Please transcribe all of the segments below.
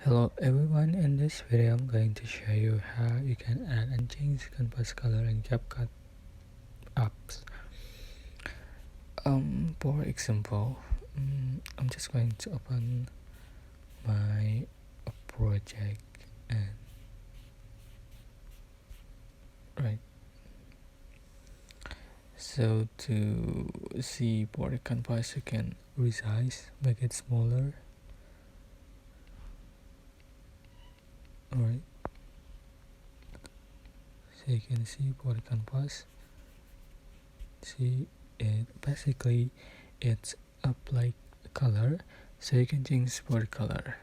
Hello everyone, in this video I'm going to show you how you can add and change canvas color in CapCut apps. For example, I'm just going to open my project and right. So to see for the canvas you can resize, make it smaller. Alright. So you can see for the canvas. See it basically it's up like color, so you can change for color.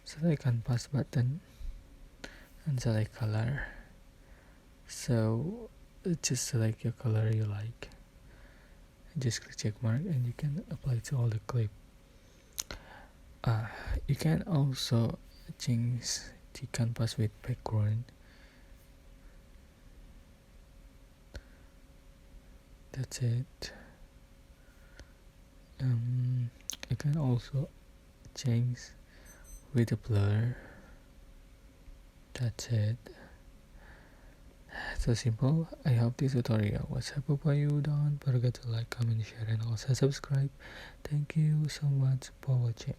Select canvas button and select color. So just select your color you like. Just click check mark and you can apply to all the clip. You can also change the canvas with background. That's it. You can also change with a blur. That's it. So simple. I hope this tutorial was helpful for you. Don't forget to like, comment, share, and also subscribe. Thank you so much for watching.